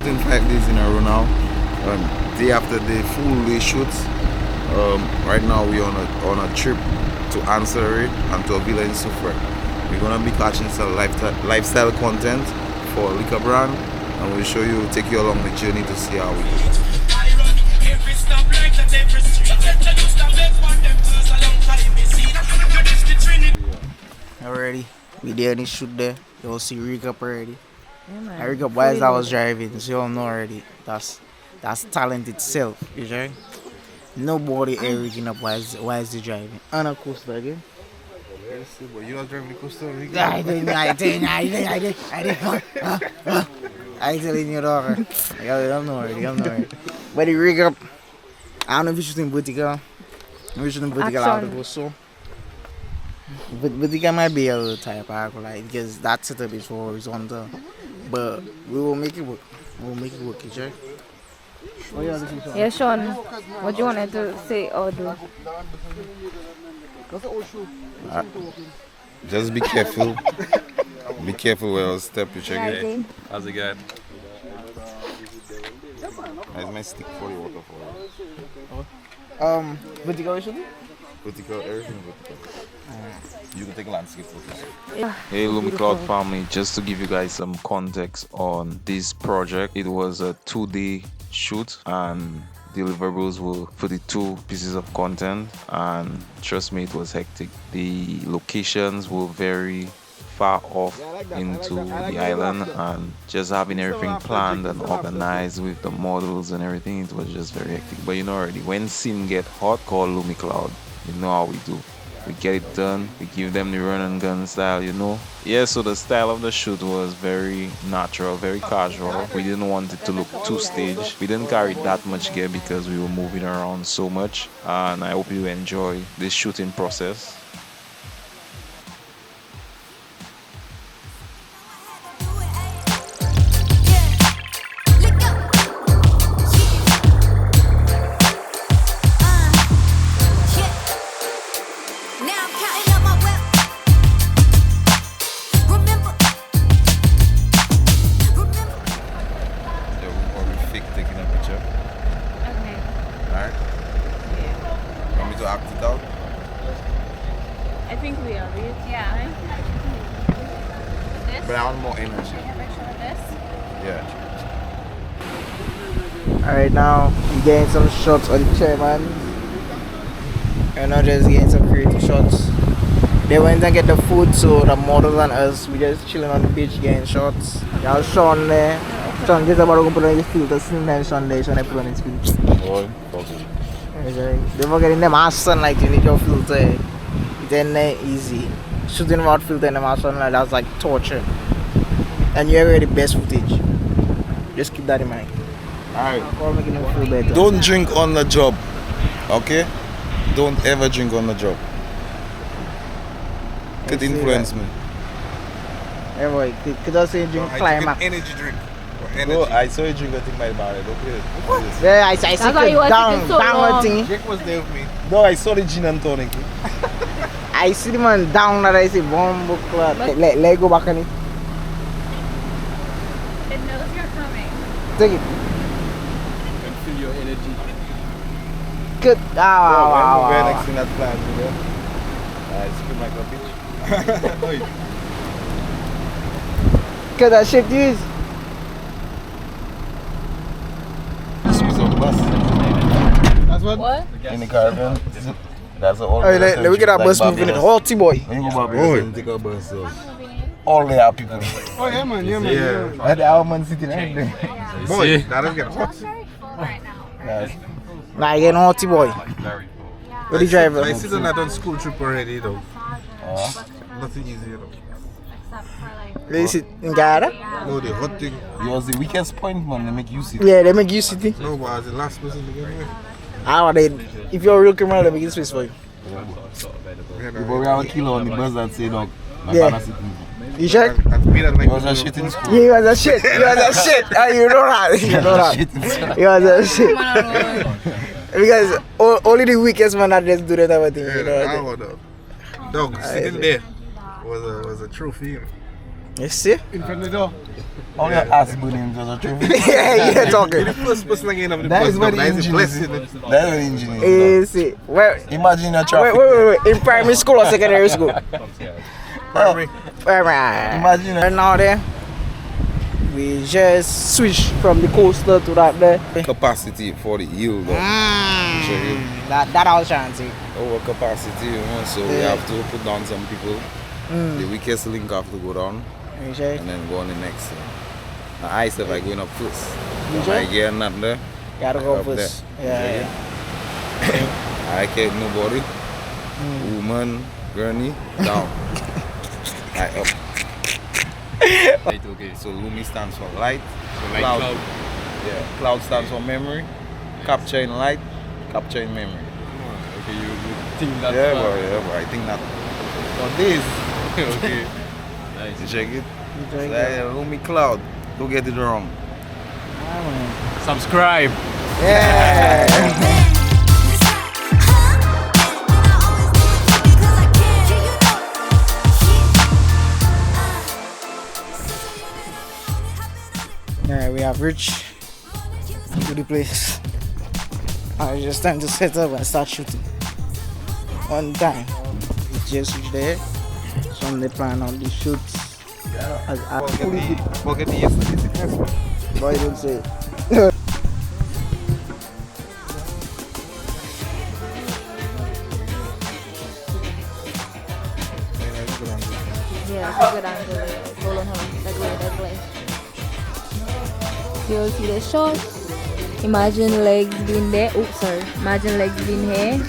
In 5 days in a row now. Day after day, full day shoots. Right now we're on a trip to Ansari and to Avila in Suffolk. We're gonna be catching some lifestyle content for liquor brand, and we'll show you, take you along the journey to see how we do. Already, we there in the shoot there. You'll see rig up already. Yeah, I rig up while I was driving, so you'll know already. That's talent itself, you know? Nobody ever rigging up while they driving. On a coaster again. Yes, but you not driving the coaster. I did. I telling you, dog. I'm not already. But the rig up, I don't know if you're shooting vertical. We're shooting vertical out of the so. But vertical might be a little type of like, because that setup is for horizontal. But we will make it work. We'll make it work, you right? Yeah, Sean, what do you wanted to say or do? Just be careful. Be careful where you step, you check it. How's it going? That's my stick for the waterfall. Vertical shooting? Vertical, everything vertical. You can take landscape photos. Hey Lvmi Cloud family, just to give you guys some context on this project, it was a 2-day shoot and deliverables were 42 pieces of content, and trust me, it was hectic. The locations were very far off into the island, and just having everything planned and organized with the models and everything, it was just very hectic. But you know already, when scene get hot, call Lvmi Cloud. You know how we do. We get it done, we give them the run and gun style, you know. Yeah, so the style of the shoot was very natural, very casual. We didn't want it to look too staged. We didn't carry that much gear because we were moving around so much. And I hope you enjoy this shooting process. I think we are. Yeah. This? But I want more energy. This? Yeah. Alright, now we're getting some shots on the chairman. And not just getting some creative shots. They went and get the food, so the models and us, we just chilling on the beach getting shots. Y'all Sean there. Sean just about to put on his filter. Same time Sean there, Sean put on his filter. Oh, okay. They were getting them as sunlight, you need your filter. Then easy. Shooting without filter in the mass sunlight, that's like torture. And you have the best footage. Just keep that in mind. Alright. Making them feel better. Don't drink on the job. Okay? Don't ever drink on the job. Could influence me. Hey boy, could I say drink climax? Energy drink. Bro, I saw you drink a thing by the bar. Don't play it. Yeah, I see it down thing. Jake was there with me. No, I saw the gin and tonic. I see the man down that I see bomb book. Let go back on it. It knows you're coming. Take it. And feel your energy. Good. Wow. We're next in that plan, you know. I scream like a bitch. Good, that shit use. This was a bus. That's What? In the caravan. That's an old. Hey, let me get that bus moving. Halty boy. When you go Barbados, take a bus. All the our people. Oh yeah man, yeah. And our man sitting right there. Boy, that'll get hot. Nah, I get halty boy. Where the driver? I sit on that on school trip already though. Nothing easy though. They sit in Ghana? No, the hot thing. It was the weakest point, man. They make you sit. Yeah, they make you sit in. No, but as the last person to get away. If you're a real criminal, they make it space for you. But we have a killer on the bus that say, dog, my Yeah. father sitting. You check? He was a shit in school. He was a shit. He was a shit. You know that. You know that. He was a shit. Because only the weakest man that just do that type of thing. You know that. Dog sitting there was a trophy. You see? In front of the door. All your ass burning was a trophy. Yeah, you're talking. The first person again of the that is where the engine is. That's where the engine is. You see? Where? Imagine a traffic. Wait. In primary school or secondary school? Primary. Imagine right now there. We just switch from the coaster to that there. Capacity for the yield. That I was trying to say. Over capacity, you know, so we have to put down some people. The weakest link have to go down and then go on the next thing. Now I said like going up first. I get not there. Gotta go first. Yeah. I can't nobody. Woman, gurney, down. I up. Right, okay. So Lvmi stands for light. So cloud. Yeah. Cloud stands for memory. Capturing light, capturing memory. Okay, you think that? But I think that. For this. Okay. Nice. You check it. Lvmi cloud. Don't get it wrong. Subscribe. Yeah. Yeah, we have reached to the place. Now it's just time to set up and start shooting. One time, we just reached there. So they plan on the shoots. Forget the yesterday. Boy, don't say it. Yeah, it's a good angle. Follow him. That way. You'll see the shots. Imagine legs being there. Oops, sorry. Imagine legs being here.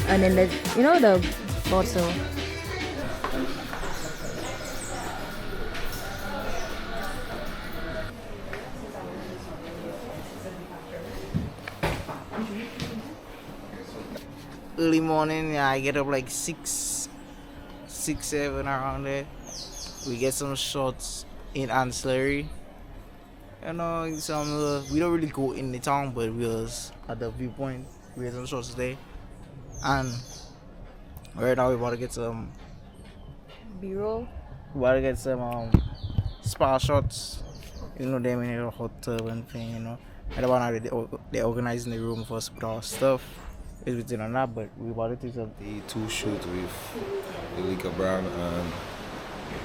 And then the bottle. Early morning, yeah, I get up like 6, 7 around there. We get some shots in ancillary. You know, we don't really go in the town, but we was at the viewpoint. We had some shots there. And right now we about to get some B-roll. we about to get some spa shots. You know, them in a hot tub and thing, you know. And they're organizing the room for us to put our stuff. It's within on that, but we about to take some. The two shoot with the liquor brand, and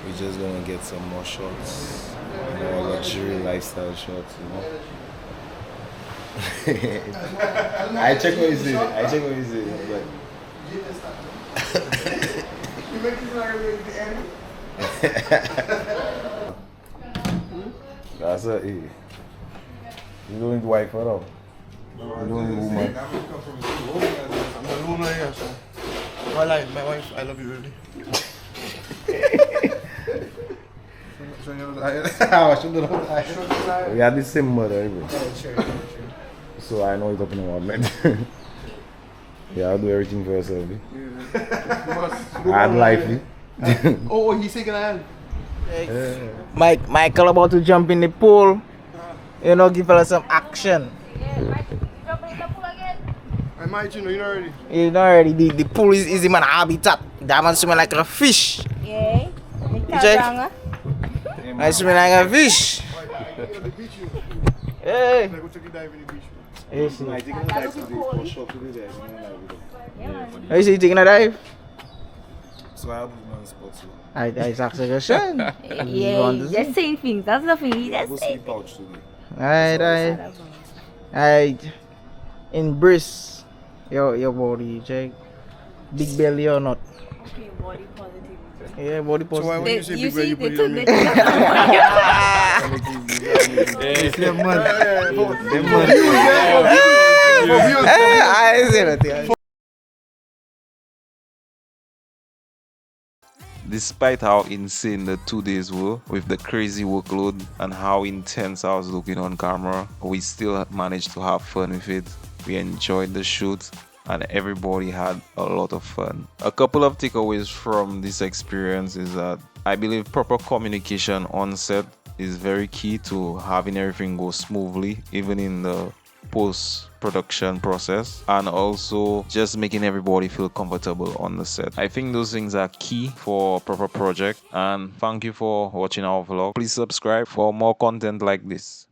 we're just gonna get some more shots, more luxury lifestyle shots, you know. I check what you say. But that's it. You don't need to wipe her up. You don't need woman. I'm a loner here, so. My wife, I love you really. We are the same mother, bro. So I know it's up in the world. Yeah, I'll do everything for yourself. Hard life. Oh, he's taking a hand. Michael about to jump in the pool. You know, give us some action. I might, you know already. You know already, the pool is in my habitat. That man swimming like a fish. Yeah. Check. I swimming like a fish. Hey. Go take a dive in the beach. Yes, you see you taking a dive? So I have one spot too. I asked a question. Yeah, just saying things. That's the thing. I Just go say sleep pouch today. Alright. Embrace your body, check. Big belly or not. okay, body positivity. Yeah, body So why positive. when you say You big belly, see, you they put it took on me? I say nothing. despite how insane the 2 days were with the crazy workload and how intense I was looking on camera, we still managed to have fun with it. We enjoyed the shoot and everybody had a lot of fun. A couple of takeaways from this experience is that I believe proper communication on set is very key to having everything go smoothly, even in the post-production process, and also just making everybody feel comfortable on the set. I think those things are key for a proper project, and thank you for watching our vlog. Please subscribe for more content like this.